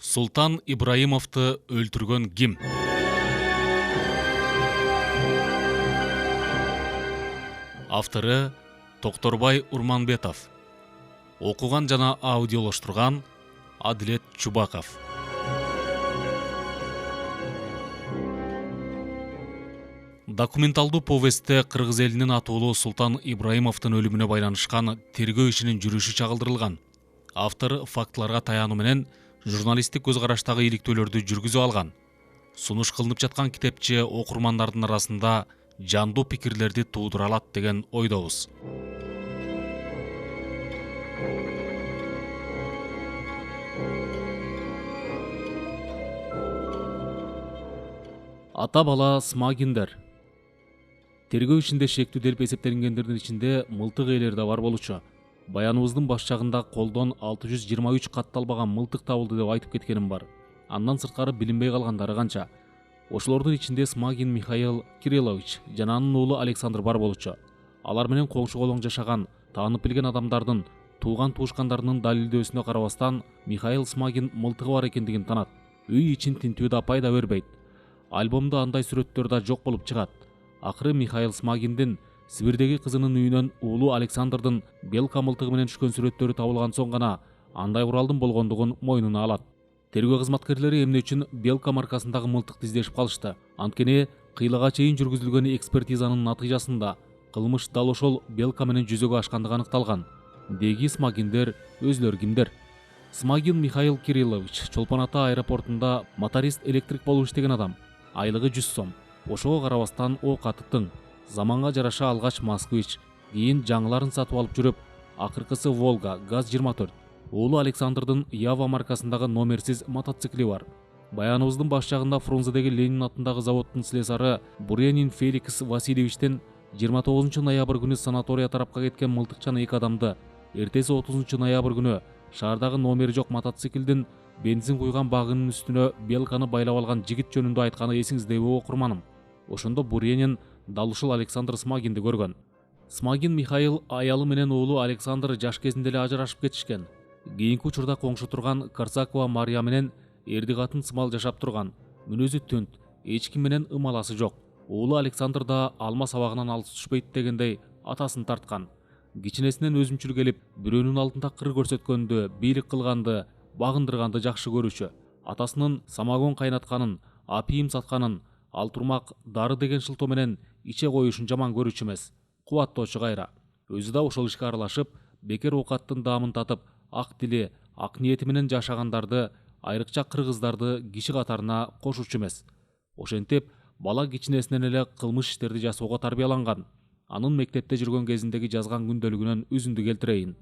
Султан Ибраимовты өлтүргөн ким? Авторы Токторбай Урманбетов. Окуган жана аудиолоштурган Адилет Чубаков. Документалдуу повестте кыргыз элинин атуулуу Султан Ибраимовдун өлүмүнө байланышкан тергөө ишинин жүрүшү чагылдырылган. Автор фактыларга таянуу менен журналисттик көз караштагы иликтөөлөрдү жүргүзүп алган. Сунуш кылынып жаткан китепче окурмандардын арасында жандуу пикирлерди туудура алат деген ойдобуз. Ата бала Смагиндер. Тергөө ишинде шектүү делип эсептелгендердин ичинде мылтык ээлери да бар болчу. Баяныбыздын баш жагында колдон 623 катталбаган мылтык табылды деп айтып кеткеним бар. Андан сырткары билинбей калгандары канча. Ошолордун ичинде Смагин Михаил Кириллович жана анын уулу Александр бар болчу. Алар менен коңшу колоң жашаган, таанып билген адамдардын, тууган туушкандарынын далилдөөсүнө карабастан, Михаил Смагин мылтыгы бар экендигин танат. Үй ичин тинтүү да пайда бербейт. Альбомдо андай сүрөттөр да жок болуп чыгат. Акыры Михаил Смагиндин Сибирдеги кызынын үйүнөн уулу Александрдын белка мылтыгы менен түшкөн сүрөттөрү табылган соң гана андай куралдын болгондугун мойнуна алат. Тергөө кызматкерлери эмне үчүн белка маркасындагы мылтыкты издешип калышты? Анткени кыйлага чейин жүргүзүлгөн экспертизанын натыйжасында кылмыш дал ошол белка менен жүзөгө ашкандыгы аныкталган. Деги Смагиндер өзлөрү кимдер? Смагин Михаил Кириллович Чолпон Ата аэропортунда моторист электрик болуп иштеген адам. Айлыгы 100 сом. Ошого карабастан оокаты тың. Заманга жараша алгач Москвич, кийин жаңыларын сатып алып жүрүп, акыркысы Волга, ГАЗ-24. Уулу Александрдын Ява маркасындагы номерсиз мотоцикли бар. Баяныбыздын баш жагында Фрунзедеги Ленин атындагы заводдун слесары Буренин Феликс Васильевичтен 29 ноябрь күнү санатория тарапка кеткен мылтыкчан эки адамды, эртеси 30 ноябрь күнү шаардагы номери жок мотоциклдин бензин куйган багынын үстүнө белканы байлап алган жигит жөнүндө айтканы эсиңиздеби окурманым? Ошондо Буренин дал ушул Александр Смагинди көргөн. Смагин Михаил аялы менен уулу Александр жаш кезинде эле ажырашып кетишкен. Кийинки учурда коңшу турган Карсакова Мария менен эрди катын сымал жашап турган. Мүнөзү түнт, эч ким менен ымаласы жок. Уулу Александр да алма сабагынан алыс түшпөйт дегендей атасын тарткан. Кичинесинен өзүмчүл келип, бирөөнүн алдында кыр көрсөткөндү, бийлик кылганды, багындырганды жакшы көрүүчү. Атасынын самогон кайнатканын, апийим сатканын, ал турмак дары деген шылтоо менен иче коюшун жаман көрүүчү эмес, кубаттоочу кайра. Өзү да ошол ишке аралашып, бекер оокаттын даамын татып, ак тили, ак ниети менен жашагандарды, айрыкча кыргыздарды киши катарына кошуучу эмес. Ошентип, бала кичинесинен эле кылмыш иштерди жасоого тарбияланган. Анын мектепте жүргөн кезиндеги жазган күндөлүгүнөн үзүндү келтирейин.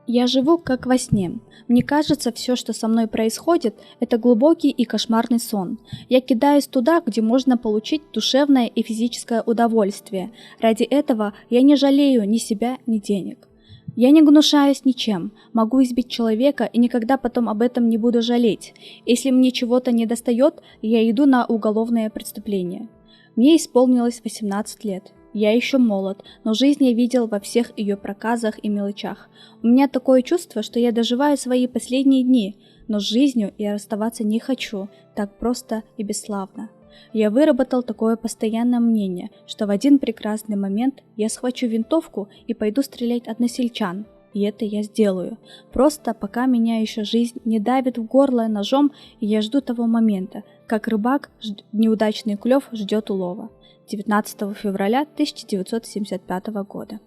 Я живу как во сне. Мне кажется, все, что со мной происходит, это глубокий и кошмарный сон. Я кидаюсь туда, где можно получить душевное и физическое удовольствие. Ради этого я не жалею ни себя, ни денег. Я не гнушаюсь ничем. Могу избить человека и никогда потом об этом не буду жалеть. Если мне чего-то недостает, я иду на уголовное преступление. Мне исполнилось 18 лет. Я еще молод, но жизнь я видел во всех ее проказах и мелочах. У меня такое чувство, что я доживаю свои последние дни, но с жизнью я расставаться не хочу, так просто и бесславно. Я выработал такое постоянное мнение, что в один прекрасный момент я схвачу винтовку и пойду стрелять односельчан. И это я сделаю. Просто пока меня еще жизнь не давит в горло ножом, и я жду того момента, как рыбак неудачный клев ждет улова. 19 февраля 1975 года.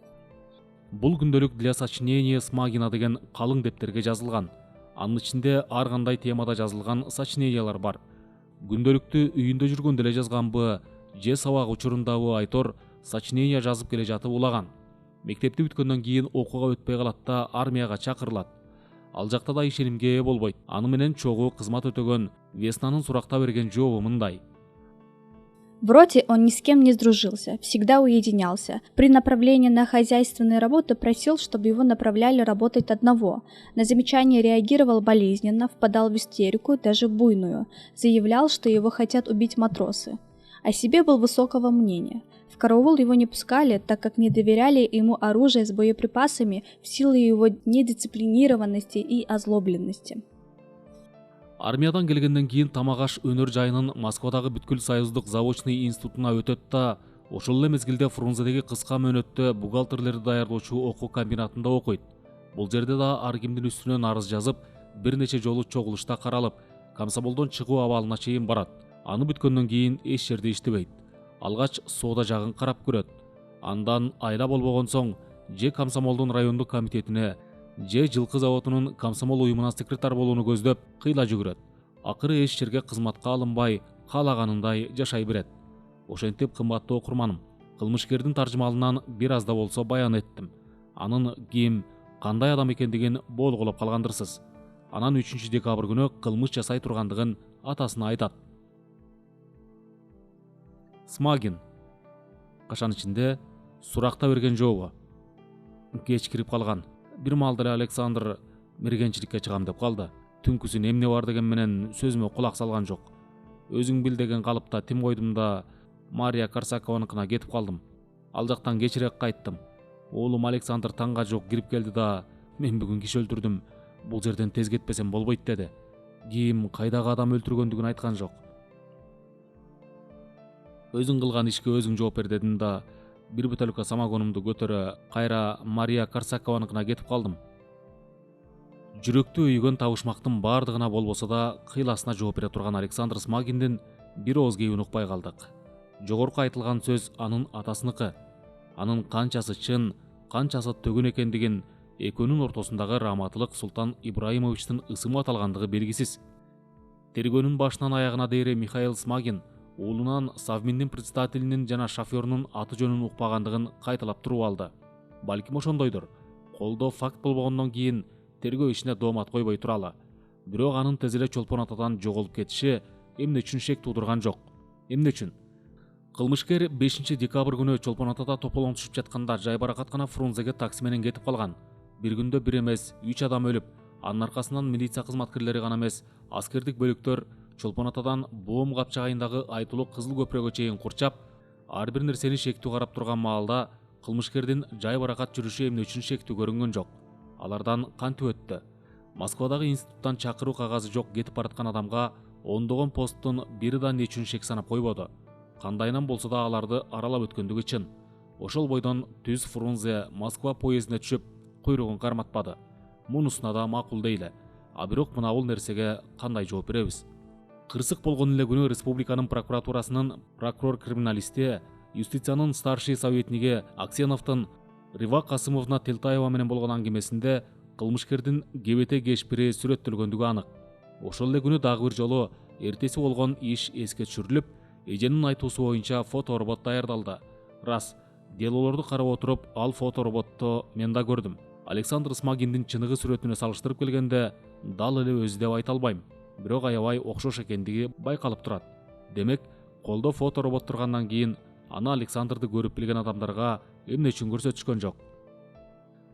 Бул күндөлүк для сочинения Смагина деген калың дептерге жазылган. Анын ичинде ар кандай темада жазылган сочинениялар бар. Күндөлүктү үйүндө жүргөндө эле жазганбы, же сабак учурундабы айтор сочинения жазып келе жатып улаган. Мектепти бүткөндөн кийин окууга өтпөй калат да армияга чакырылат. Ал жакта да ишенимге ээ болбойт. Аны менен чогуу кызмат өтөгөн Веснанын суракта берген жообу мындай. В роте он ни с кем не сдружился, всегда уединялся. При направлении на хозяйственные работы просил, чтобы его направляли работать одного. На замечание реагировал болезненно, впадал в истерику, даже буйную. Заявлял, что его хотят убить матросы. О себе был высокого мнения. В караул его не пускали, так как не доверяли ему оружие с боеприпасами в силу его недисциплинированности и озлобленности. Армиядан келгенден кийин тамак-аш өнөр жайынын Москвадагы бүткүл союздук завочный институтуна өтөт да, ошол эле мезгилде Фрунзедеги кыска мөөнөттө бухгалтерлерди даярдоочу окуу комбинатында окуйт. Бул жерде да ар кимдин үстүнөн арыз жазып, бир нече жолу чогулушта каралып, комсомолдон чыгуу абалына чейин барат. Аны бүткөндөн кийин эч жерде иштебейт. Алгач соода жагын карап көрөт. Андан айла болбогон соң же комсомолдун райондук комитетине, же жылкы заводунун комсомол уюмуна секретарь болууну көздөп кыйла жүгүрөт. Акыры эч жерге кызматка алынбай, каалаганындай жашай берет. Ошентип, кымбаттуу окурманым, кылмышкердин таржымалынан бир аз да болсо баян эттим. Анын ким, кандай адам экендигин болгулап калгандырсыз. Анан 3 декабрь күнү кылмыш жасай тургандыгын атасына айтат. Смагин. Кашан ичинде суракта берген жообу. Кеч кирип калган. Бир маалда эле Александр мергенчиликке чыгам деп калды. Түнкүсүн эмне бар деген менен сөзүмө кулак салган жок. Өзүң бил деген калыпта тим койдум да Мария Корсакованыкына кетип калдым. Ал жактан кечирээк кайттым. Оолум Александр таңга жок кирип келди да, мен бүгүн киши өлтүрдүм. Бул жерден тез кетпесем болбойт деди. Ким, кайдагы адам өлтүргөндүгүн айткан жок. Өзүң кылган ишке өзүң жооп бер дедим да, бир бөтөлкө самогонумду көтөрө кайра Мария Корсакованыкына кетип калдым. Жүрөктү үйгөн табышмактын бардыгына болбосо да кыйласына жооп бере турган Александр Смагиндин бир ооз кейин укпай калдык. Жогорку айтылган сөз анын атасыныкы. Анын канчасы чын, канчасы төгүн экендигин экөөнүн ортосундагы Раматылык Султан Ибраимовичтин ысымы аталгандыгы белгисиз. Тергөөнүн башынан аягына дейре Михаил Смагин уулунан Совминдин председателинин жана шофёрунун аты жөнүн укпагандыгын кайталап туруп алды. Балким ошондойдур. Колдо факт болбогондон кийин тергөө ишине доомат койбой туралы. Бирок анын тез эле Чолпон атадан жоголуп кетиши эмне үчүн шек туудурган жок. Эмне үчүн? Кылмышкер 5 декабрь күнү Чолпон атада тополоң түшүп жатканда жайбаракаткана Фрунзеге такси менен кетип калган. Бир күндө бир эмес 3 адам өлүп, анын аркасынан милиция кызматкерлери гана эмес, аскердик бөлүктөр Чолпон атадан Боом капчагайындагы Айтулук Кызыл көпүрөгө чейин курчап, ар бир нерсени шектүү карап турган маалда кылмышкердин жайбаракат жүрүшү эмне үчүн шектүү көрүнгөн жок. Алардан кантип өттү? Москвадагы институттан чакыруу кагазы жок кетип бараткан адамга ондогон посттун бири да эмне үчүн шек санап койбоду? Кандайынан болсо да аларды аралап өткөндүгү чын. Ошол бойдон түз Фрунзе Москва поездине түшүп, куйругун карматпады. Мунусуна да макул дейли. А бирок мына бул нерсеге кандай жооп беребиз? Кырсык болгон эле күнү республиканын прокуратурасынын прокурор-криминалисти, юстициянын старший советниги Аксеновдун Рива Касымовна Телтаева менен болгон аңгемесинде кылмышкердин ГБТ кешпири сүрөттөлгөндүгү анык. Ошол эле күнү дагы бир жолу эртеси болгон иш эске түшүрүлүп, эженин айтуусу боюнча фоторобот даярдалды. Рас, делолорду карап отуруп, ал фотороботту мен да көрдүм. Александр Смагиндин чыныгы сүрөтүнө салыштырып келгенде, дал эле өзү деп айта албайм. Бирок аябай окшош экендиги байкалып турат. Демек, колдо фоторобот тургандан кийин аны Александрды көрүп билген адамдарга эмне үчүн көрсөтүшкөн жок?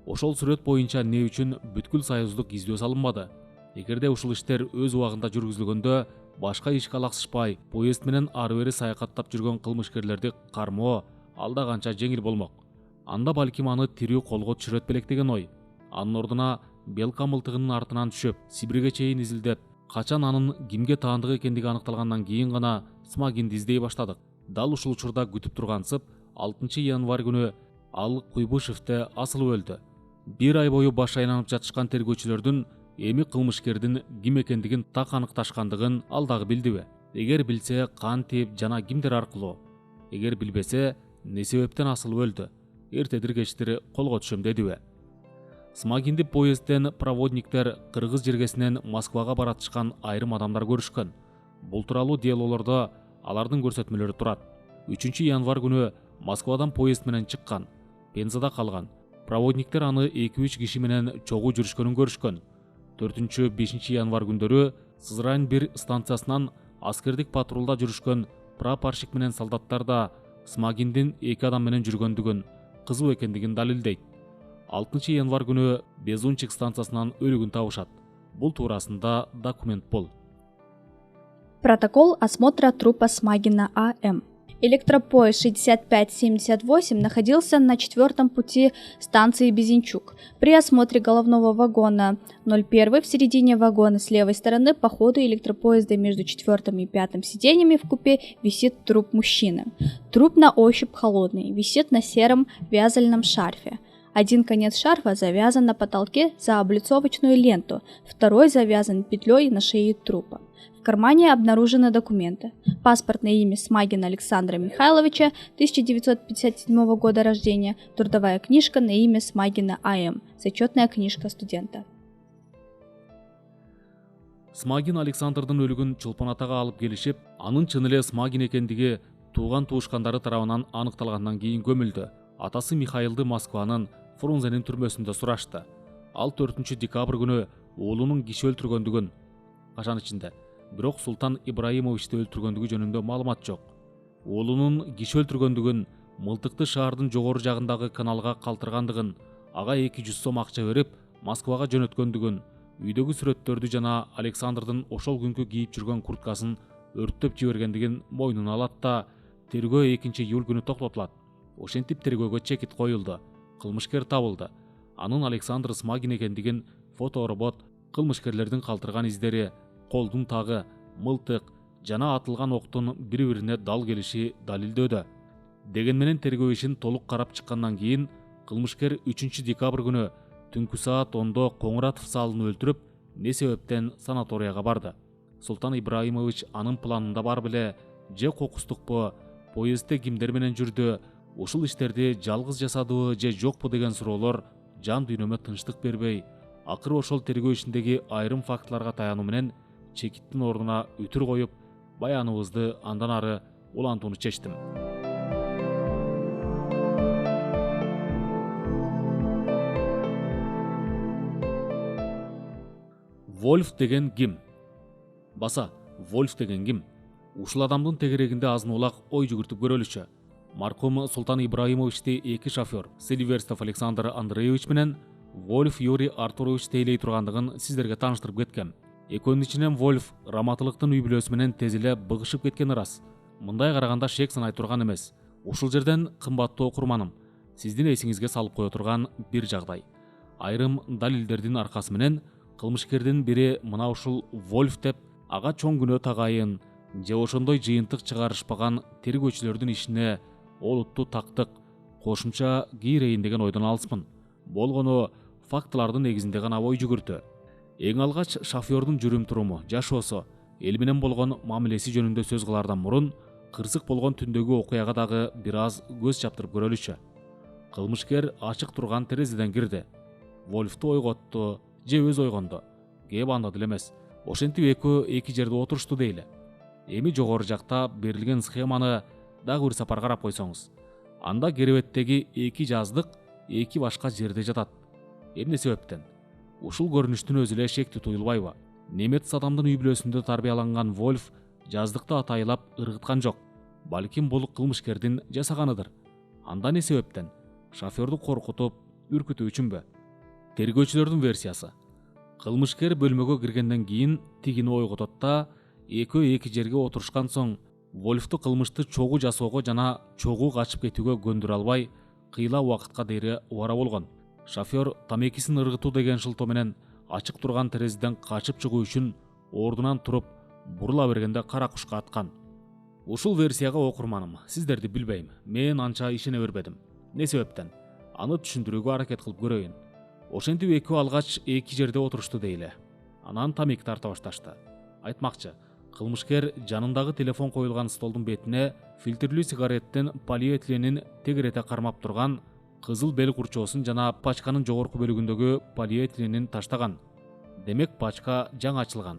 Ошол сүрөт боюнча эмне үчүн бүткүл союздук издөө салынбады? Эгерде ушул иштер өз убагында жүргүзүлгөндө, башка ишке алаксышпай, поезд менен ары бери саякаттап жүргөн кылмышкерлерди кармоо алда канча жеңил болмок. Анда балким аны тирүү колго түшүрөт белек деген ой. Анын ордуна Белка мылтыгынын артынан түшүп, Сибирге чейин изилдеп, качан анын кимге таандык экендиги аныкталгандан кийин гана Смагинди издей баштадык. Дал ушул учурда күтүп тургансып, 6 январь күнү ал Куйбышевте асылып өлдү. Бир ай бою баш айланып жатышкан тергөөчүлөрдүн эми кылмышкердин ким экендигин так аныкташкандыгын ал дагы билдиби? Эгер билсе, кантип жана кимдер аркылуу? Эгер билбесе, эмне себептен асылып өлдү? Эртедир кечтир колго түшөм дедиби? Смагинди поездден проводниктер Кыргыз жергесинен Москвага баратышкан айрым адамдар көрүшкөн. Бул тууралуу делолордо алардын көрсөтмөлөрү турат. 3 январь күнү Москвадан поезд менен чыккан, Пензада калган. Проводниктер аны 2-3 киши менен чогуу жүрүшкөнүн көрүшкөн. 4-5 январь күндөрү Сызрань 1 станциясынан аскердик патрулда жүрүшкөн прапорщик менен солдаттар да Смагиндин 2 адам менен жүргөндүгүн, кызуу экендигин далилдейт. 6 январь күнү Безунчик станциясынан өлүгүн табышат. Бул туурасында документ бол. Протокол осмотра трупа Смагина А.М. Электропоезд 6578 находился на 4-м пути станции Безенчук. При осмотре головного вагона 01 в середине вагона с левой стороны по ходу электропоезда между 4-м и 5-м сиденьями в купе висит труп мужчины. Труп на ощупь холодный, висит на сером вязальном шарфе. Один конец шарфа завязан на потолке за облицовочную ленту, второй завязан петлей на шее трупа. В кармане обнаружены документы. Паспортное имя Смагина Александра Михайловича, 1957 года рождения, трудовая книжка на имя Смагина А.М., зачетная книжка студента. Смагин Александрдын өлігін Чолпон атаға алып келішіп, анын чын эле Смагин екендігі туған туышқандары тарабынан анықталғаннан кейін көмілді. Атасы Михаилды Москванын Фрунзенин түрмөсүндө сурашты. Ал 4 декабрь күнү оолунун киши өлтүргөндүгүн, кашан ичинде, бирок Султан Ибраимовичти өлтүргөндүгү жөнүндө маалымат жок. Оолунун киши өлтүргөндүгүн, Мылтыкты шаардын жогору жагындагы каналга калтыргандыгын, ага 200 сом акча берип, Москвага жөнөткөндүгүн, үйдөгү сүрөттөрдү жана Александрдын ошол күнкү кийип жүргөн курткасын өрттөп жибергендигин мойнуна алат да, тергөө 2 июль күнү токтотулат. Ошентип тергөөгө чекит коюлду. Кылмышкер табылды. Анын Александр Смагин экендигин фоторобот, кылмышкерлердин калтырган издери, колдун тагы, мылтык жана атылган октун бири-бирине дал келиши далилдөөдө. Деген менен тергөө ишин толук карап чыккандан кийин кылмышкер 3 декабрь күнү түнкү саат 10-до Коңуратов салын өлтүрүп, не себептен санаторияга барды. Султан Ибраимович анын планында бар беле, же кокустукпу, поездде кимдер менен жүрдү, ушул иштерди жалгыз жасадыбы же жокпу деген суроолор жан дүйнөмө тынчтык бербей, акыры ошол тергөө ишиндеги айрым фактыларга таянуу менен чекиттин ордуна үтүр коюп, баяныбызды андан ары улантууну чечтим. Вольф деген ким? Баса, Вольф деген ким? Ушул адамдын тегерегинде азын улак ой жүгүртүп көрөлүчү. Маркум Султан Ибраимовичти 2 шофер, Сильверстов Александр Андреевич менен Вольф Юрий Артурович тейлей тургандыгын сиздерге тааныштырып кеткем. Экөөнүн ичинен Вольф раматылыктын үй бүлөсү менен тез эле быгышып кеткени рас. Мындай караганда шек санай турган эмес. Ушул жерден кымбаттуу окурманым, сиздин эсиңизге салып кое турган бир жагдай. Айрым далилдердин аркасы менен кылмышкердин бири мына ушул Вольф деп ага чоң күнөө тагайын же ошондой жыйынтык чыгарышпаган тергөөчүлөрдүн ишине олутту тактык кошумча кийрейин деген ойдон алыспын. Болгону фактылардын негизинде гана ой жүгүртү. Эң алгач шофёрдун жүрүм туруму, жашоосу, эл менен болгон мамилеси жөнүндө сөз кылардан мурун кырсык болгон түндөгү окуяга дагы бир аз көз чаптырып көрөлүчү. Кылмышкер ачык турган терезеден кирди. Вольфту ойготту же өз ойгондо. Кеп анда деле эмес. Ошентип экөө эки жерде отурушту дейли. Эми жогору жакта берилген схеманы дагы бир сапар карап койсоңуз. Анда керебеттеги 2 жаздык 2 башка жерде жатат. Эмне себептен? Ушул көрүнүштүн өзү эле шектүү туюлбайбы? Немец адамдын үй бүлөсүндө тарбияланган Вольф жаздыкты атайлап ыргыткан жок. Балким бул кылмышкердин жасаганыдыр. Анда не себептен? Шофёрду коркутуп, үркүтүү үчүнбү? Тергөөчүлөрдүн версиясы. Кылмышкер бөлмөгө киргенден кийин тигини ойготот да, экөө эки жерге отурушкан соң Вольфту кылмышты чогуу жасоого жана чогуу качып кетүүгө көндүрө албай, кыйла убакытка дейре убара болгон. Шофёр тамекисин ыргытуу деген шылтоо менен ачык турган терезеден качып чыгуу үчүн ордунан туруп бурула бергенде кара кушка аткан. Ушул версияга окурманым, сиздерди билбейм, мен анча ишене бербедим. Не себептен? Аны түшүндүрүүгө аракет кылып көрөйүн. Ошентип экөө алгач эки жерде отурушту дейли. Анан тамек тарта башташты. Айтмакчы, кылмышкер жанындагы телефон коюлган столдун бетине фильтрлүү сигареттен полиэтиленин тегерете кармап турган кызыл бел курчоосун жана пачканын жогорку бөлүгүндөгү полиэтиленин таштаган. Демек пачка жаңы ачылган.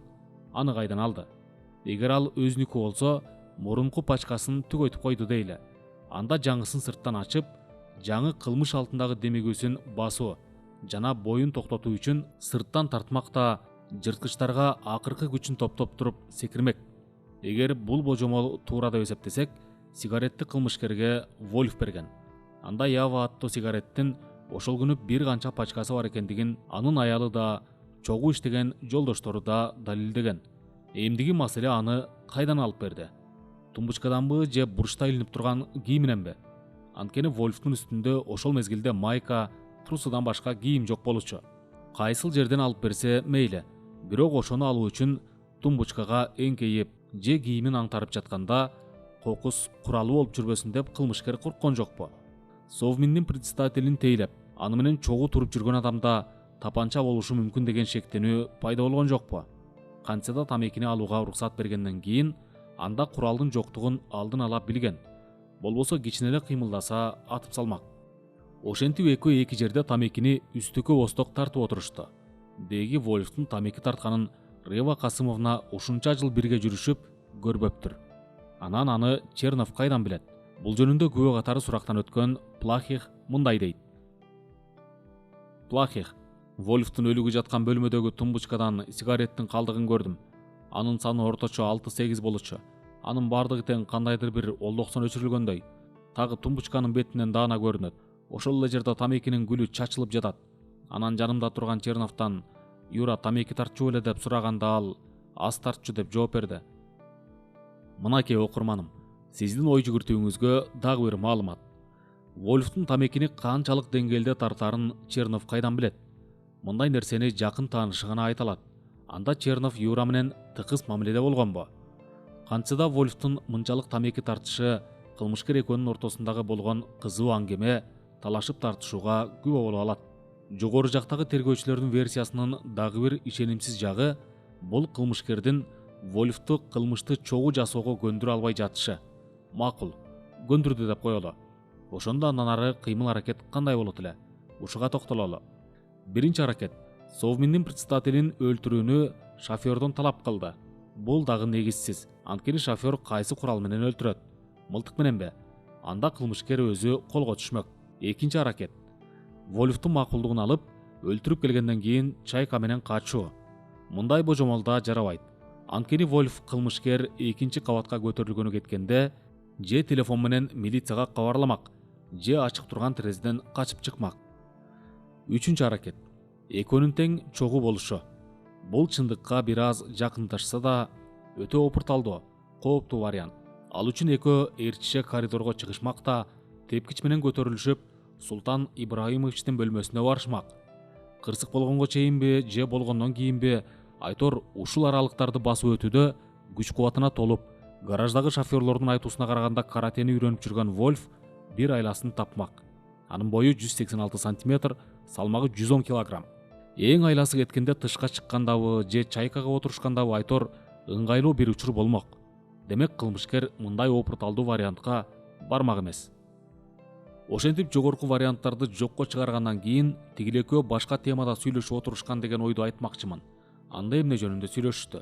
Аны кайдан алды? Эгер ал өзүнүкү болсо, мурунку пачкасын түгөйтүп койду дейли. Анда жаңысын сырттан ачып, жаңы кылмыш алтындагы демегүүсүн басуу жана боюн токтотуу үчүн сырттан тартмак да жырткычтарга акыркы күчүн топтоп туруп секирмек. Эгер бул божомол туура деп эсептесек, сигаретти кылмышкерге Вольф берген. Анда Ява аттуу сигареттин ошол күнү бир канча пачкасы бар экендигин анын аялы да, чогуу иштеген жолдоштору да далилдеген. Эмдиги маселе аны кайдан алып берди? тумбучкаданбы же бурчта илинип турган кийиминенби? Анткени Вольфтун үстүндө ошол мезгилде майка, трусудан башка кийим жок болчу. Кайсыл жерден алып берсе мейли, бирок ошону алуу үчүн тумбучкага эңкейип же кийимин аңтарып жатканда кокус куралы болуп жүрбөсүн деп кылмышкер корккон жокпу? Совминдин председателин тейлеп, аны менен чогуу туруп жүргөн адамда тапанча болушу мүмкүн деген шектенүү пайда болгон жокпу? Кантсе да тамекини алууга уруксат бергенден кийин анда куралдын жоктугун алдын ала билген. Болбосо кичине эле кыймылдаса атып салмак. Ошентип экөө эки жерде тамекини үстүккө босток тартып отурушту. Деги Вольфтун тамеки тартканын Рева Касымовна ушунча жыл бирге жүрүшүп көрбөптүр. Анан аны Чернов кайдан билет? Бул жөнүндө күбө катары сурактан өткөн Плахих мындай дейт. Плахих: Вольфтун өлүгү жаткан бөлмөдөгү тумбучкадан сигареттин калдыгын көрдүм. Анын саны орточо 6-8 болчу. Анын бардыгы тең кандайдыр бир олдоксон өчүрүлгөндөй. Тагы тумбучканын бетинен даана көрүнөт. Ошол эле жерде тамекинин гүлү чачылып жатат. Анан жанымда турган Черновдон Юра тамеки тартчу беле деп сураганда ал аз тартчу деп жооп берди. Мынакей окурманым, сиздин ой жүгүртүүңүзгө дагы бир маалымат. Вольфтун тамекини канчалык деңгээлде тартарын Чернов кайдан билет? Мындай нерсени жакын таанышы гана айта алат. Анда Чернов Юра менен тыкыз мамиледе болгонбу? Кантсе да Вольфтун мынчалык тамеки тартышы кылмышкер экөөнүн ортосундагы болгон кызуу аңгеме, талашып тартышууга күбө боло алат. Жогору жактагы тергөөчүлөрдүн версиясынын дагы бир ишенимсиз жагы бул кылмышкердин Вольфту кылмышты чогуу жасоого көндүрө албай жатышы. Макул, көндүрдү деп коелу. Ошондо андан ары кыймыл аракет кандай болот эле? Ушуга токтололу. Биринчи аракет: Совминдин председателин өлтүрүүнү шофёрдон талап кылды. Бул дагы негизсиз. Анткени шофёр кайсы курал менен өлтүрөт? Мылтык мененби? Анда кылмышкер өзү колго түшмөк. Экинчи аракет: Вольфтун макулдугун алып, өлтүрүп келгенден кийин чайка менен качуу. Мындай божомолдо жарабайт. Анткени Вольф кылмышкер экинчи кабатка көтөрүлгөнү кеткенде же телефон менен милицияга кабарламак, же ачык турган терезеден качып чыкмак. Үчүнчү аракет: экөөнүн тең чогуу болушу. Бул чындыкка бир аз жакындашса да өтө опурталдуу, кооптуу вариант. Ал үчүн экөө ээрчише коридорго чыгышмак да тепкич менен көтөрүлүшүп Султан Ибраимовичтин бөлмөсүнө барышмак. Кырсык болгонго чейинби же болгондон кийинби айтор ушул аралыктарды басып өтүүдө күч кубатына толуп, гараждагы шофёрлордун айтуусуна караганда каратени үйрөнүп жүргөн Вольф бир айласын тапмак. Анын бою 186 сантиметр, салмагы 110 килограмм. Эң айласы кеткенде тышка чыккандабы же чайкага отурушкандабы айтор ыңгайлуу бир учур болмок. Демек кылмышкер мындай опурталдуу вариантка бармак эмес. Ошентип жогорку варианттарды жокко чыгаргандан кийин тигил экөө башка темада сүйлөшүп отурушкан деген ойду айтмакчымын. Анда эмне жөнүндө сүйлөшүштү?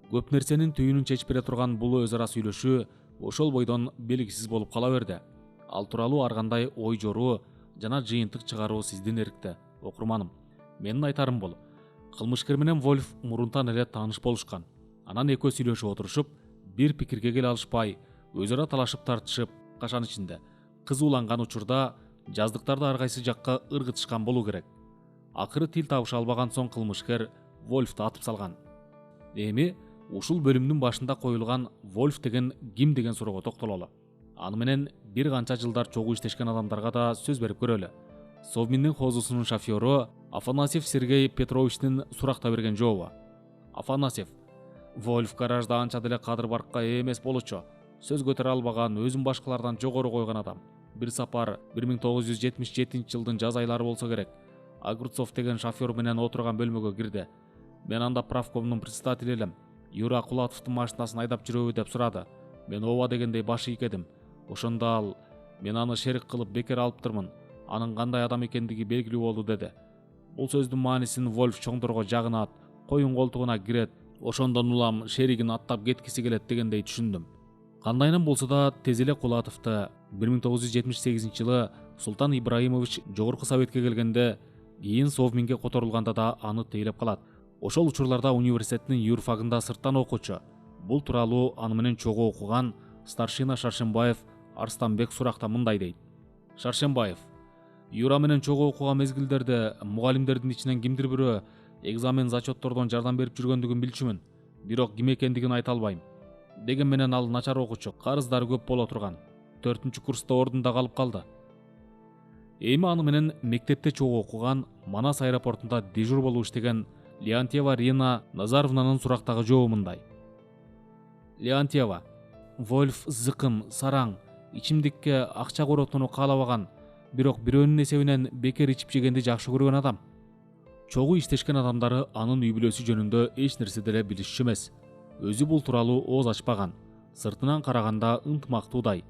Көп нерсенин түйүнүн чечип бере турган бул өз ара сүйлөшүү ошол бойдон белгисиз болуп кала берди. Ал тууралуу ар кандай ой жоруу жана жыйынтык чыгаруу сиздин эркте, окурманым. Менин айтарым бул: кылмышкер менен Вольф мурунтан эле тааныш болушкан. Анан экөө сүйлөшүп отурушуп, бир пикирге келе алышпай, өз ара талашып тартышып, кашан ичинде кызууланган учурда жаздыктарды ар кайсы жакка ыргытышкан болуу керек. Акыры тил табыша албаган соң кылмышкер Вольфту атып салган. Эми ушул бөлүмдүн башында коюлган Вольф деген ким деген суроого токтололу. Аны менен бир канча жылдар чогуу иштешкен адамдарга да сөз берип көрөлү. Совминдин хозусунун шофёру Афанасьев Сергей Петровичтин суракта берген жообу. Афанасьев: Вольф гаражда анча деле кадыр баркка эмес болчу. Сөз көтөрө албаган, өзүн башкалардан жогору койгон адам. Бир сапар 1977-жылдын жаз айлары болсо керек. Огурцов деген шофёр менен отурган бөлмөгө кирди. Мен анда правкомдун председатели элем. Юра Кулатовдун машинасын айдап жүрөбү деп сурады. Мен ооба дегендей баш ийкедим. Ошондо ал: мен аны шерик кылып бекер алыптырмын. Анын кандай адам экендиги белгилүү болду деди. Бул сөздүн маанисин Вольф чоңдорго жагынат, коюн колтугуна кирет, ошондон улам шеригин аттап кеткиси келет дегендей түшүндүм. Кандайынан болсо да тез эле Кулатовду 1978-жылы Султан Ибраимович жогорку советке келгенде, кийин Совминге которулганда да аны тейлеп калат. Ошол учурларда университеттин юрфагында сырттан окуучу. Бул тууралуу аны менен чогуу окуган старшина Шаршенбаев Арстанбек суракта мындай дейт. Шаршенбаев: Юра менен чогуу окуган мезгилдерде мугалимдердин ичинен кимдир бирөө экзамен зачеттордон жардам берип жүргөндүгүн билчүмүн. Бирок ким экендигин айта албайм. Деген менен ал начар окуучу, карыздары көп боло турган. 4-курста ордунда калып калды. Эми аны менен мектепте чогуу окуган, Манас аэропортунда дежур болуп иштеген Леонтьева Рина Назаровнанын сурактагы жообу мындай. Леонтьева: Вольф зыкым, сараң, ичимдикке акча коротууну каалабаган, бирок бирөөнүн эсебинен бекер ичип жегенди жакшы көргөн адам. Чогуу иштешкен адамдары анын үй бүлөсү жөнүндө эч нерсе деле билишчү эмес. Өзү бул тууралуу ооз ачпаган. Сыртынан караганда ынтымактуудай.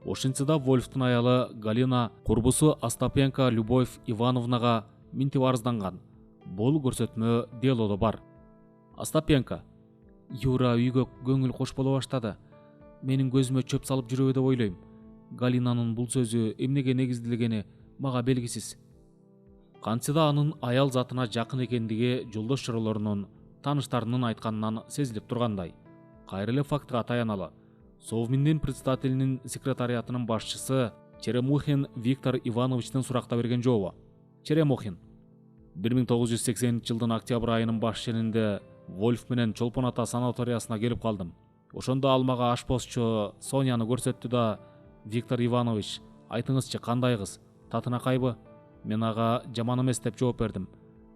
Ошентсе да Вольфтун аялы Галина курбусу Остапенко Любовь Ивановнага минтип арызданган. Бул көрсөтмө делодо бар. Остапенко: Юра үйгө көңүл кош боло баштады. Менин көзүмө чөп салып жүрөбү деп ойлойм. Галинанын бул сөзү эмнеге негизделгени мага белгисиз. Кантсе да анын аял затына жакын экендиги жолдош чоролорунун, тааныштарынын айтканынан сезилип тургандай. Кайра эле фактыга таяналы. Совминдин председателинин секретариатынын башчысы Черемухин Виктор Ивановичтин суракта берген жообу. Черемухин: 1980-жылдын октябрь айынын баш ченинде Вольф менен Чолпон ата санаториясына келип калдым. Ошондо ал мага ашпозчу Соняны көрсөттү да: Виктор Иванович, айтыңызчы, кандай кыз, татынакайбы? Мен ага жаман эмес деп жооп бердим.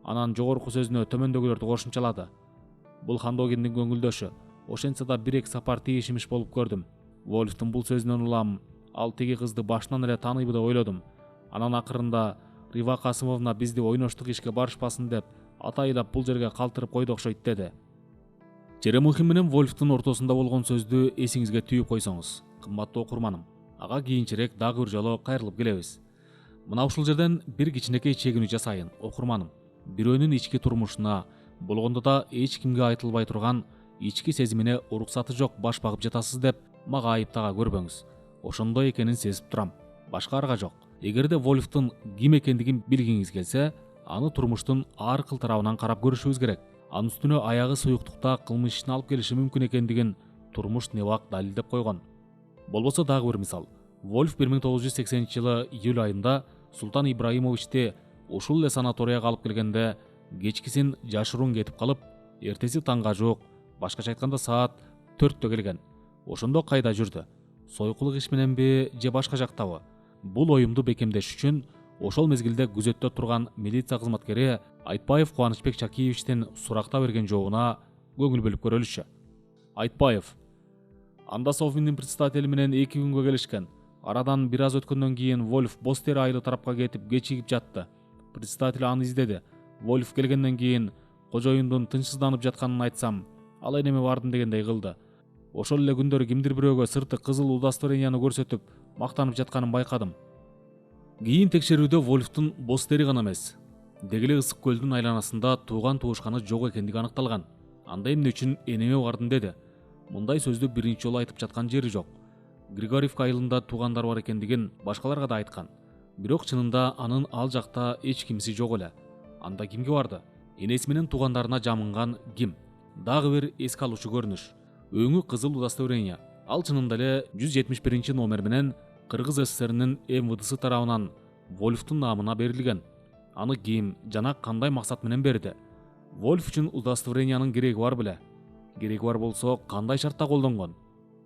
Анан жогорку сөзүнө төмөндөгүлөрдү кошумчалады. Бул Хандогиндин көңүлдөшү. Ошентсе да 1-2 сапар тийишимиш болуп көрдүм. Вольфтун бул сөзүнөн улам ал тиги кызды башынан эле тааныйбы деп ойлодум. Анан акырында Рива Касымовна бизди ойноштук ишке барышпасын деп атайлап бул жерге калтырып койду окшойт деди. Черемухин менен Вольфтун ортосунда болгон сөздү эсиңизге түйүп койсоңуз, кымбаттуу окурманым, ага кийинчерээк дагы бир жолу кайрылып келебиз. Мына ушул жерден бир кичинекей чегинүү жасайын, окурманым. Бирөөнүн ички турмушуна, болгондо да эч кимге айтылбай турган ички сезимине уруксаты жок баш багып жатасыз деп мага айыптага көрбөңүз. Ошондой экенин сезип турам. Башка арга жок. Эгерде Вольфтун ким экендигин билгиңиз келсе, аны турмуштун ар кыл тарабынан карап көрүшүбүз керек. Анын үстүнө аягы суюктукта кылмыш ишин алып келиши мүмкүн экендигин турмуш небак далилдеп койгон. Болбосо дагы бир мисал. Вольф 1980-жылы июль айында Султан Ибраимовичти ушул эле санаторияга алып келгенде кечкисин жашыруун кетип калып, эртеси таңга жуук, башкача айтканда саат 4-тө келген. Ошондо кайда жүрдү? Сойкулук иш мененби же башка жактабы? Бул оюмду бекемдеш үчүн ошол мезгилде күзөттө турган милиция кызматкери Айтбаев Кубанычбек Чакиевичтин суракта берген жообуна көңүл бөлүп көрөлүчү. Айтбаев: Анда Совминдин председатели менен 2 күнгө келишкен. Арадан бир аз өткөндөн кийин Вольф Бостери айылы тарапка кетип кечигип жатты. Председатель аны издеди. Вольф келгенден кийин кожоюндун тынчсызданып жатканын айтсам, ал энеме бардым дегендей кылды. Ошол эле күндөрү кимдир бирөөгө сырты кызыл удостоверенияны көрсөтүп, мактанып жатканын байкадым. Кийин текшерүүдө Вольфтун Бостери гана эмес, деги эле Ысык көлдүн айланасында тууган туушканы жок экендиги аныкталган. Анда эмне үчүн энеме бардым деди. Мындай сөздү биринчи жолу айтып жаткан жери жок. Григорьевка айылында туугандар бар экендигин башкаларга да айткан. Бирок чынында анын ал жакта эч кимиси жок эле. Анда кимге барды? Энеси менен туугандарына жамынган ким? Дагы бир эске алуучу көрүнүш. Өңү кызыл удостоверение. Ал чынында эле 171 номер менен Кыргыз СССРнин МВДсы тарабынан Вольфтун намына берилген. Аны ким жана кандай максат менен берди? Вольф үчүн удостоверениянын кереги бар беле? Кереги бар болсо, кандай шартта колдонгон?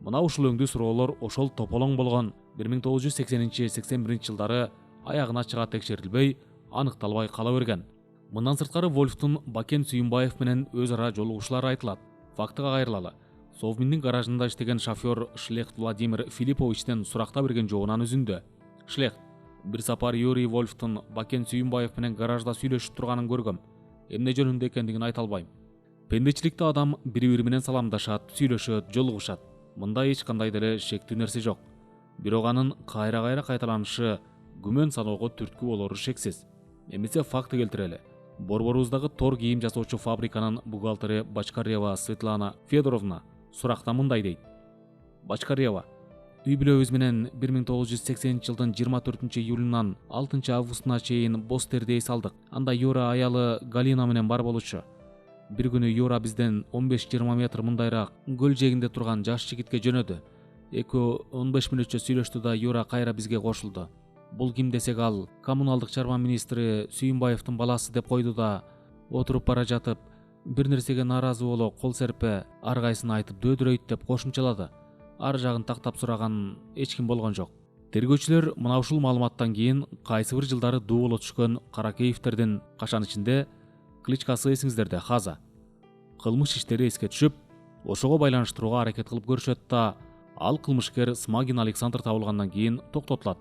Мына ушул өңдүү суроолор ошол тополоң болгон 1980-81 жылдары аягына чыга текшерилбей, аныкталбай кала берген. Мындан сырткары Вольфтун Бакен Сүйүнбаев менен өз ара жолугушуулары айтылат. Фактыга кайрылалы. Совминдин гаражында иштеген шофер Шлехт Владимир Филипповичтен суракта берген жообунан үзүндү. Шлехт: бир сапар Юрий Вольфтун Бакен Сүйүнбаев менен гаражда сүйлөшүп турганын көргөм. Эмне жөнүндө экендигин айта албайм. Пендечиликте адам бири-бири менен саламдашат, сүйлөшөт, жолугушат. Мында эч кандай деле шектүү нерсе жок. Бирок анын кайра-кайра кайталанышы күмөн саноого түрткү болору шексиз. Эмесе факты келтирели. Борборубуздагы тор кийим жасоочу фабриканын бухгалтери Бачкарева Светлана Федоровна суракта мындай дейт. Бачкарева: үй бүлөбүз менен 1980-жылдын 24 июлунан 6 августуна чейин Бостерди эс алдык. Анда Юра аялы Галина менен бар болчу. Бир күнү Юра бизден 15-20 метр мындайраак көл жээгинде турган жаш жигитке жөнөдү. Экөө 15 мүнөтчө сүйлөштү да Юра кайра бизге кошулду. Бул ким десек, ал коммуналдык чарба министри Сүйүнбаевдин баласы деп койду да, отуруп бара жатып, бир нерсеге нааразы боло кол серпе ар кайсын айтып дөөдүрөйт деп кошумчалады. Ар жагын тактап сураган эч ким болгон жок. Тергөөчүлөр мына ушул маалыматтан кийин кайсы бир жылдары дуу боло түшкөн Каракеевтердин кашан ичинде кличкасы эсиңиздерде Хаза кылмыш иштери эске түшүп, ошого байланыштырууга аракет кылып көрүшөт да, ал кылмышкер Смагин Александр табылгандан кийин токтотулат.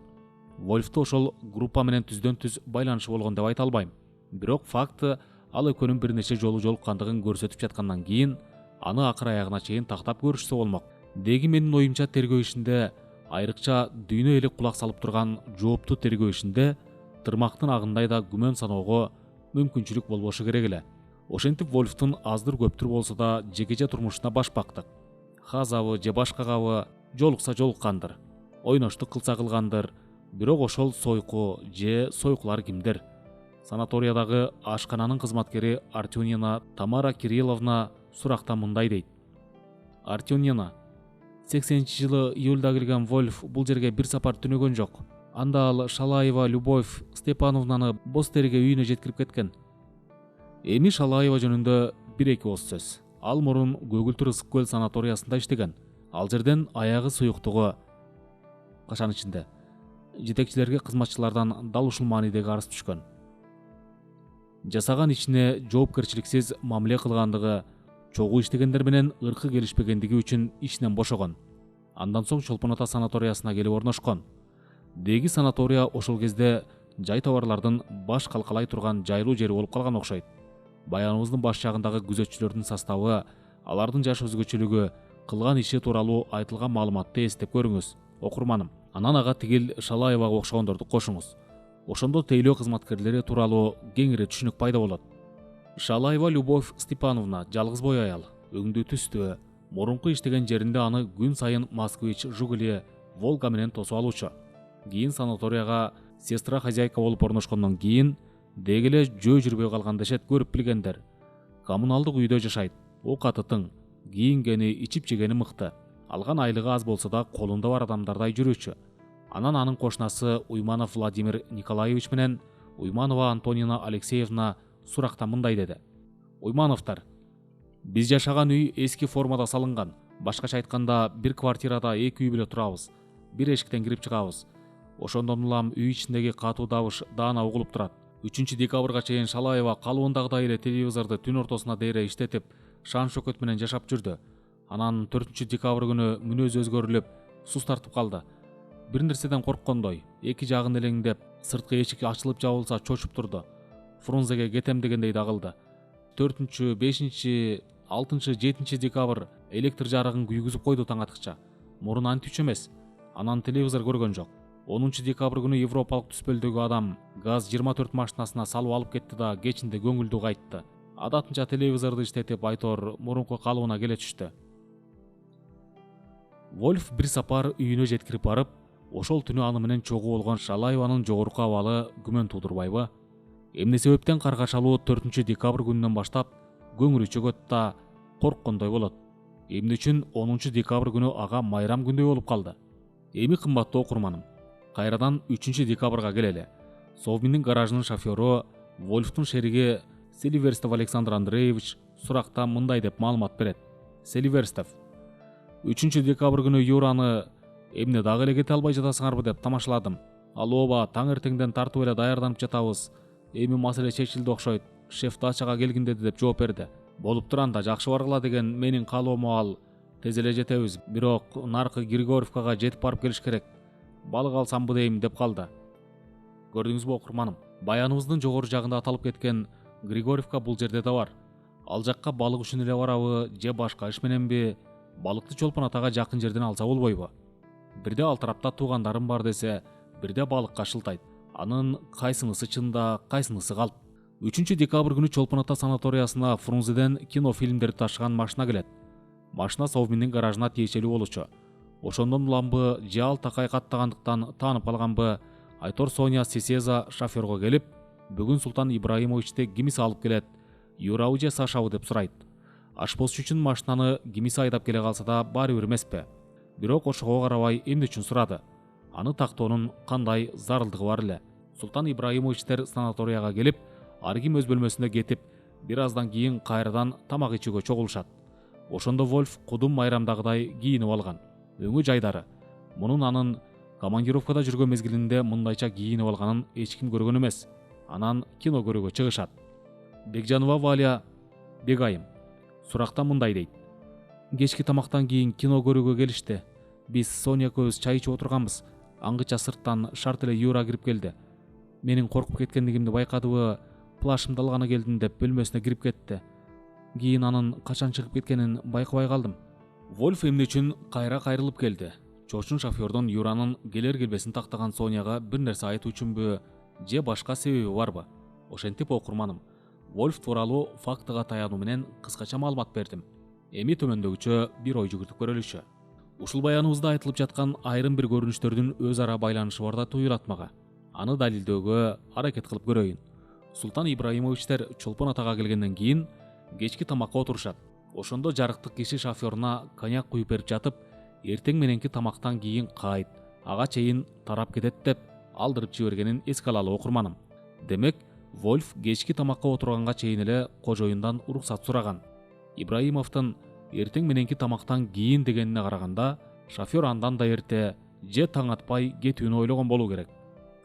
Вольфту ошол группа менен түздөн-түз байланышы болгон деп айта албайм. Бирок факты ал экөөнүн бир нече жолу жолуккандыгын көрсөтүп жаткандан кийин аны акыр аягына чейин тактап көрүшсө болмок. Деги менин оюмча тергөө ишинде, айрыкча дүйнө эли кулак салып турган жооптуу тергөө ишинде тырмактын агындай да күмөн саноого мүмкүнчүлүк болбошу керек эле. Ошентип Вольфтун аздыр көптүр болсо да жекече турмушуна баш бактык. Хазабы же башкагабы жолукса жолуккандыр, ойноштук кылса кылгандыр. Бирок ошол сойку же сойкулар кимдер? Санаториядагы ашкананын кызматкери Артюнина Тамара Кирилловна суракта мындай дейт. Артюнина: 80-жылы июлда келген Вольф бул жерге бир сапар түнөгөн жок. Анда ал Шалаева Любовь Степановнаны Бостерге үйүнө жеткирип кеткен. Эми Шалаева жөнүндө бир-эки ооз сөз. Ал мурун Көгүлтүр ысык көл санаториясында иштеген. Ал жерден аягы суюктугу кашан ичинде жетекчилерге кызматчылардан дал ушул маанидеги арыз түшкөн. Жасаган ишине жоопкерчиликсиз мамиле кылгандыгы, чогуу иштегендер менен ыркы келишпегендиги үчүн ишинен бошогон. Андан соң Чолпон Ата санаториясына келип орношкон. Деги санатория ошол кезде жай товарлардын баш калкалай турган жайлуу жери болуп калган окшойт. Баяныбыздын баш жагындагы күзөтчүлөрдүн составы, алардын жаш өзгөчөлүгү, кылган иши тууралуу айтылган маалыматты эстеп көрүңүз, окурманым. Анан ага тигил Шалаевага окшогондорду кошуңуз. Ошондо тейлөө кызматкерлери тууралуу кеңири түшүнүк пайда болот. Шалаева Любовь Степановна жалгыз бой аял, өңдүү түстүү, мурунку иштеген жеринде аны күн сайын Москвич, Жигули, Волга менен тосуп алуучу. Кийин санаторияга сестра хозяйка болуп орношкондон кийин дегеле жөө жүрбөй калган дешет, көрүп билгендер. Коммуналдык үйдө жашайт, оокаты тың, кийингени, ичип жегени мыкты. Алган айлыгы аз болсо да колунда бар адамдардай жүрүүчү. Анан анын кошунасы Уйманов Владимир Николаевич менен Уйманова Антонина Алексеевна суракта мындай деди. Уймановтар: биз жашаган үй эски формада салынган. Башкача айтканда, бир квартирада эки үй бүлө турабыз. Бир эшиктен кирип чыгабыз. Ошондон улам үй ичиндеги катуу добуш даана угулуп турат. 3 декабрга чейин Шалаева калыбындагыдай эле телевизорду түн ортосуна дейре иштетип, шан шөкөт менен жашап жүрдү. Анан 4 декабрь күнү мүнөзү өзгөрүлүп, суз тартып калды. Бир нерседен корккондой, эки жагын элеңдеп, сырткы эшик ачылып жабылса чочуп турду. Фрунзеге кетем дегендей да кылды. 4, 5, 6, 7 декабрь электр жарыгын күйгүзүп койду таң атыкча. Мурун античү эмес. Анан телевизор көргөн жок. 10 декабрь күнү европалык түспөлдөгү адам ГАЗ 24 машинасына салып алып кетти да кечинде көңүлдүү кайтты. Адатынча телевизорду иштетип айтор мурунку калыбына келе түштү. Вольф бир сапар үйүнө жеткирип барып, ошол түнү аны менен чогуу болгон Шалаеванын жогорку абалы күмөн туудурбайбы? Эмне себептен каргашалуу 4 декабрь күнүнөн баштап көңүлү чөгөт да корккондой болот? Эмне үчүн 10 декабрь күнү ага майрам күндөй болуп калды? Эми кымбаттуу окурманым, кайрадан 3 декабрга келели. Совминдин гаражынын шофёру, Вольфтун шериги Селиверстов Александр Андреевич суракта мындай деп маалымат берет. Селиверстов: 3 декабрь күнү Юраны эмне дагы эле кете албай жатасыңарбы деп тамашаладым. Ал ооба, таң эртеңден тартып эле даярданып жатабыз. Эми маселе чечилди окшойт. Шеф дачага келгин деди деп жооп берди. Болуп турганда жакшы баргыла деген менин каалоом ал. Тез эле жетебиз, бирок наркы Григорьевкага жетип барып келиш керек. Балык алсамбы дейм деп калды. Көрдүңүзбү окурманым? Баяныбыздын жогору жагында аталып кеткен Григорьевка бул жерде да бар. Ал жакка балык үчүн эле барабы же башка иш мененби? Балыкты Чолпон Атага жакын жерден алса болбойбу? Бирде ал тарапта туугандарым бар десе, бирде балыкка шылтайт. Анын кайсынысы чында, кайсынысы калп? 3 декабрь күнү Чолпон Ата санаториясына Фрунзеден кинофильмдерди ташыган машина келет. Машина Совминдин гаражына тиешелүү болчу. Ошондон уламбы же ал такай каттагандыктан таанып калганбы, Айтор Соня Сесеза шофёрго келип, бүгүн Султан Ибраимовичти кимиси алып келет, Юрабы же Сашабы деп сурайт. Ашпоз үчүн машинаны кимиси айдап келе калса да баары бир эмеспи. Бирок ошого карабай эмне үчүн сурады? Аны тактоонун кандай зарылдыгы бар эле? Султан Ибраимовичтер санаторияга келип, ар ким өз бөлмөсүнө кетип, Бир аздан кийин кайрадан тамак ичүүгө чогулушат. Ошондо Вольф кудум майрамдагыдай кийинип алган. Өңү жайдары. Мунун анын командировкада жүргөн мезгилинде мындайча кийинип алганын эч ким көргөн эмес. Анан кино көрүүгө чыгышат. Бекжанова Валя Бегайым суракта мындай дейт. Кечки тамактан кийин кино көрүүгө келишти. Биз Соня экөөбүз чай ичип отурганбыз. Аңгыча сырттан шарт эле Юра кирип келди. Менин коркуп кеткендигимди байкадыбы, плашымды алганы келдим деп бөлмөсүнө кирип кетти. Кийин анын качан чыгып кеткенин байкабай калдым. Вольф эмне үчүн кайра кайрылып келди? Чочун шофёрдун Юранын келер келбесин тактаган Соняга бир нерсе айтуу үчүнбү же башка себеби барбы? Ошентип окурманым. Вольф тууралуу фактыга таянуу менен кыскача маалымат бердим. Эми төмөндөгүчө бир ой жүгүртүп көрөлүчү. Ушул баяныбызда айтылып жаткан айрым бир көрүнүштөрдүн өз ара байланышы бар да туюлат мага. Аны далилдөөгө аракет кылып көрөйүн. Султан Ибраимовичтер Чолпон атага келгенден кийин кечки тамакка отурушат. Ошондо жарыктык киши шофёруна коньяк куюп берип жатып, эртең мененки тамактан кийин кайт, ага чейин тарап кетет деп алдырып жибергенин эске алалы окурманым. Демек, Вольф кечки тамакка отурганга чейин эле кожоюндан уруксат сураган. Ибраимовдун эртең мененки тамактан кийин дегенине караганда, шофёр андан да эрте же таң атпай кетүүнү ойлогон болуу керек.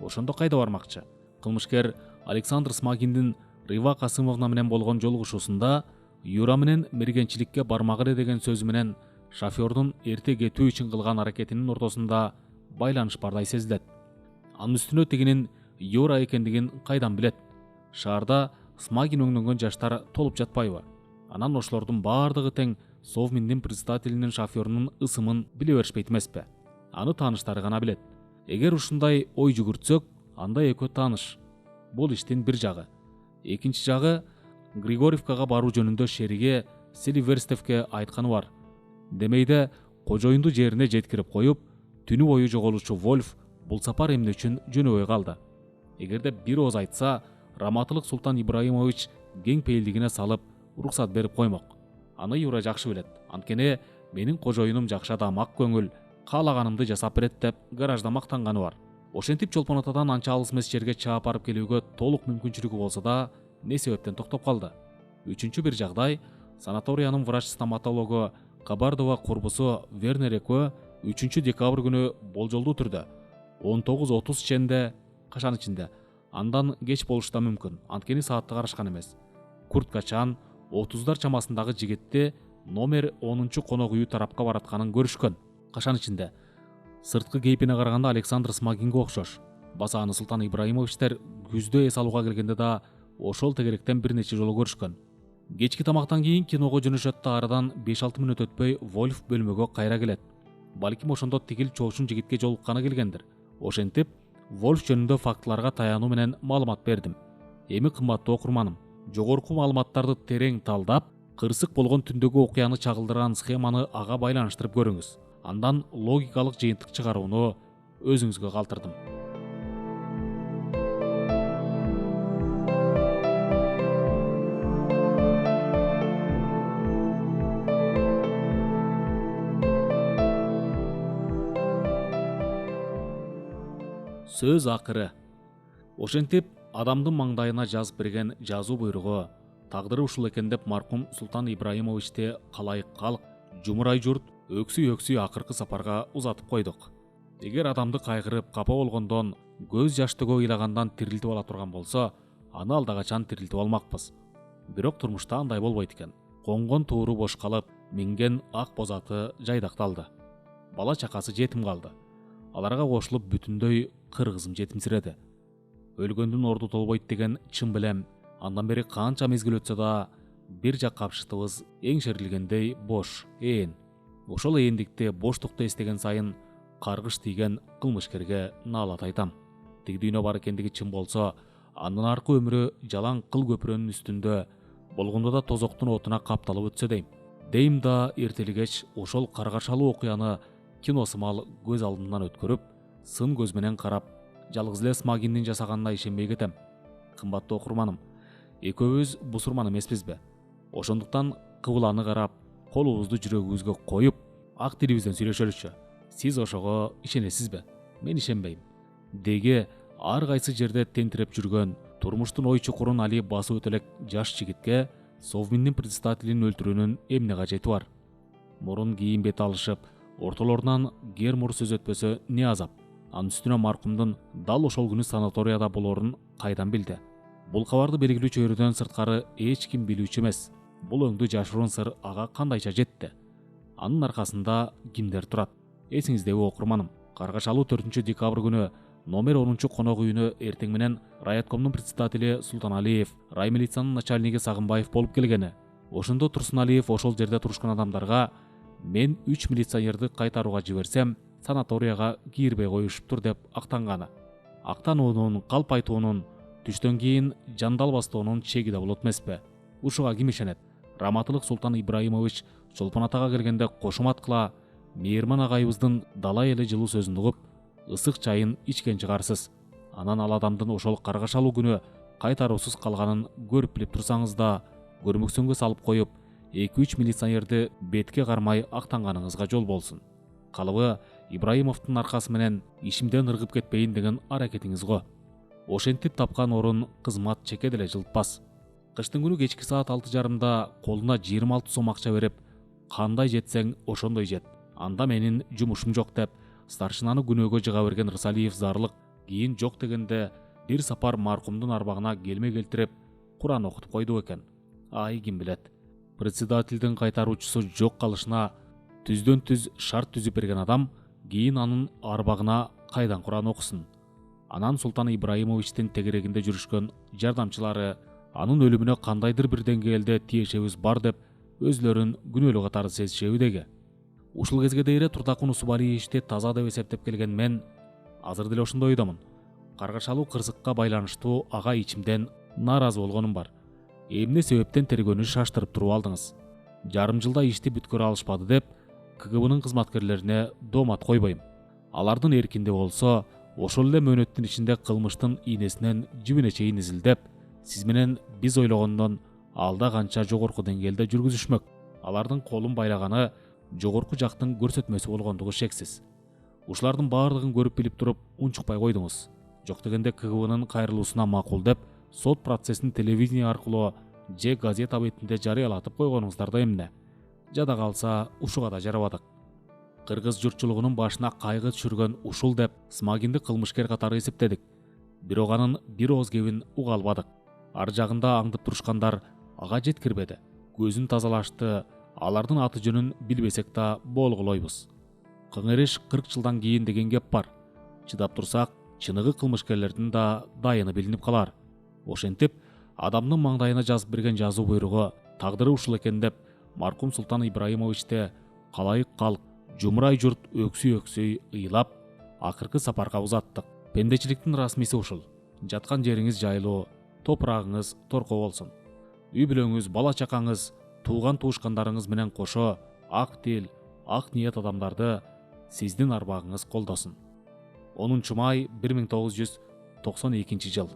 Ошондо кайда бармакчы? Кылмышкер Александр Смагиндин Рыва Касымовна менен болгон жолугушуусунда Юра менен мергенчиликке бармак эле деген сөзү менен шофёрдун эрте кетүү үчүн кылган аракетинин ортосунда байланыш бардай сезилет. Анын үстүнө тигинин Юра экендигин кайдан билет? Шаарда Смагин өңдөнгөн жаштар толуп жатпайбы? Анан ошолордун баардыгы тең Совминдин председателинин шофёрунун ысымын биле беришпейт эмеспи? Аны тааныштары гана билет. Эгер ушундай ой жүгүртсөк, анда экөө тааныш. Бул иштин бир жагы. Экинчи жагы, Григорьевкага баруу жөнүндө шериге Селиверстевке айтканы бар. Демейде кожоюнду жерине жеткирип коюп, түнү бою жоголуучу Вольф бул сапар эмне үчүн жөнөбөй калды? Эгерде бир ооз айтса, Раматылык Султан Ибраимович кең пейилдигине салып уруксат берип коймок. Аны Юра жакшы билет. Анткени менин кожоюнум жакшы адам, ак көңүл, каалаганымды жасап берет деп гаражда мактанганы бар. Ошентип Чолпон атадан анча алыс эмес жерге чаап барып келүүгө толук мүмкүнчүлүгү болсо да, не себептен токтоп калды? Үчүнчү бир жагдай, санаториянын врач-стоматологу Кабардова курбусу Вернер экөө 3 декабрь күнү болжолдуу түрдө 19:30 ченде, кашан ичинде, андан кеч болушу да мүмкүн, анткени саатты карашкан эмес, Курткачан 30-дар чамасындагы жигитти номер 10 конок үйү тарапка баратканын көрүшкөн. Кашан ичинде? Сырткы кейпине караганда Александр Смагинге окшош. Басааны Султан Ибраимовичтер күздө эс алууга келгенде да ошол тегеректен бир нече жолу көрүшкөн. Кечки тамактан кийин киного жөнөшөт да арадан 5-6 мүнөт өтпөй Вольф бөлмөгө кайра келет. Балким ошондо тигил чоочун жигитке жолукканы келгендир. Ошентип, Вольф жөнүндө фактыларга таянуу менен маалымат бердим. Эми кымбаттуу окурманым, жогорку маалыматтарды терең талдап, кырсык болгон түндөгү окуяны чагылдырган схеманы ага байланыштырып көрүңүз. Андан логикалык жыйынтык чыгарууну өзүңүзгө калтырдым. Сөз акыры. Ошентип, адамдын маңдайына жазып берген жазуу буйругу, тагдыры ушул экен деп маркум Султан Ибраимовичти калайык калк, жумурай журт өксүй акыркы сапарга узатып койдук. Эгер адамды кайгырып, капа болгондон, көз жаш төгө ыйлагандан тирилтип ала турган болсо, аны алдагачан тирилтип алмакпыз. Бирок турмушта андай болбойт экен. Коңгон тууру бош калып, минген ак бозаты жайдакталды. Бала чакасы жетим калды. Аларга кошулуп бүтүндөй кыргызым жетимсиреди. Өлгөндүн орду толбойт деген чын билем. Андан бери канча мезгил өтсө да, бир жак капшытыбыз эң шерилгендей бош, ээн. Ошол эендикти, боштукту эстеген сайын каргыш тийген кылмышкерге наалат айтам. Тиги дүйнө бар экендиги чын болсо, андан аркы өмүрү жалаң кыл көпүрөнүн үстүндө, болгондо да тозоктун отуна капталып өтсө дейм. Дейм да эртелигеч ошол каргашалуу окуяны киносымал көз алдымдан өткөрүп, сын көз менен карап, жалгыз эле Смагиндин жасаганына ишенбей кетем. Кымбаттуу окурманым, экөөбүз бусурман эмеспизби? Ошондуктан кыбыланы карап, колубузду жүрөгүбүзгө коюп, ак тилибизден сүйлөшөлүчү. Сиз ошого ишенесизби? Мен ишенбейм. Деги ар кайсы жерде тентиреп жүргөн, Турмуштун ой чукурун али басып өтө элек жаш жигитке Совминдин председателин өлтүрүүнүн эмне кажети бар? Мурун кийин бет алышып, ортолорунан гер-мур сөз өтпөсө не азап? Анын үстүнө маркумдун дал ошол күнү санаторияда болорун кайдан билди? Бул кабарды белгилүү чөйрөдөн сырткары эч ким билүүчү эмес. Бул өңдүү жашыруун сыр ага кандайча жетти? Анын аркасында кимдер турат? Эсиңиздеби окурманым? Каргашалуу 4 декабрь күнү номер 10 конок үйүнө эртең менен райоткомдун председатели Султаналиев, раймилициянын начальниги Сагынбаев болуп келгени. Ошондо Турсуналиев ошол жерде турушкан адамдарга мен 3 милиционерди кайтарууга жиберсем, санаторияга кирбей коюшуптур деп актанганы. Актануунун, калп айтуунун, түштөн кийин жандалбастоонун чеги да болот эмеспи? Ушуга ким ишенет? Раматылык Султан Ибраимович Чолпон атага келгенде кошумат кыла Мээрман агайыбыздын далай эле жылуу сөзүн угуп, ысык чайын ичкен чыгарсыз. Анан ал адамдын ошол каргашалуу күнү кайтаруусуз калганын көрүп билип турсаңыз да, көрмөксөнгө салып коюп, 2-3 милиционерди бетке кармай актанганыңызга жол болсун. Калыбы Ибраимовдун аркасы менен ишимден ыргып кетпейин деген аракетиңиз го. Ошентип тапкан орун кызмат чеке деле жылытпас. Кыштын күнү кечки саат 6:30 колуна 26 сом акча берип, кандай жетсең ошондой жет. Анда менин жумушум жок деп старшинаны күнөөгө жыга берген Рысалиев зарлык кийин жок дегенде бир сапар маркумдун арбагына келме келтирип Куран окутуп койду экен. Ай ким билет. Председателдин кайтаруучусу жок калышына түздөн түз шарт түзүп берген адам кийин анын арбагына кайдан Куран окусун? Анан Султан Ибраимовичтин тегерегинде жүрүшкөн жардамчылары анын өлүмүнө кандайдыр бир деңгээлде тиешебиз бар деп өзлөрүн күнөөлүү катары сезишеби деги. Ушул кезге дейре Турдакун Усубалиевичти таза деп эсептеп келген мен азыр деле ошондой ойдомун. Каргашалуу кырсыкка байланыштуу ага ичимден нааразы болгонум бар. Эмне себептен тергөөнү шаштырып туруп алдыңыз? Жарым жылда ишти бүткөрө алышпады деп КГБнын кызматкерлерине доомат койбойм. Алардын эркинде болсо, ошол эле мөөнөттүн ичинде кылмыштын ийнесинен жибине чейин изилдеп, сиз менен биз ойлогондон алда канча жогорку деңгээлде жүргүзүшмөк. Алардын колун байлаганы жогорку жактын көрсөтмөсү болгондугу шексиз. Ушулардын баардыгын көрүп билип туруп унчукпай койдуңуз. Жок дегенде КГБнын кайрылуусуна макул деп сот процессин телевидение аркылуу же газета бетинде жарыялатып койгонуңуздар да эмне? Жада калса ушуга да жарабадык. Кыргыз журтчулугунун башына кайгы түшүргөн ушул деп Смагинди кылмышкер катары эсептедик. Бирок анын бир ооз кебин уга албадык. Ар жагында аңдып турушкандар ага жеткирбеди. Көзүн тазалашты, алардын аты жөнүн билбесек да болгулойбуз. Кыңырыш 40 жылдан кийин деген кеп бар. Чыдап турсак, чыныгы кылмышкерлердин да дайыны билинип калар. Ошентип, адамдын маңдайына жазып берген жазуу буйругу тагдыры ушул экен деп маркум Султан Ибраимовичте калайык калк, жумурай журт өксүй ыйлап, акыркы сапарга узаттык. Пендечиликтин расмиси ушул. Жаткан жериңиз жайлуу, топурагыңыз торко болсун. Үй бүлөңүз, бала чакаңыз, тууган туушкандарыңыз менен кошо ак тил, ак ниет адамдарды сиздин арбагыңыз колдосун. 10 май 1992 жыл.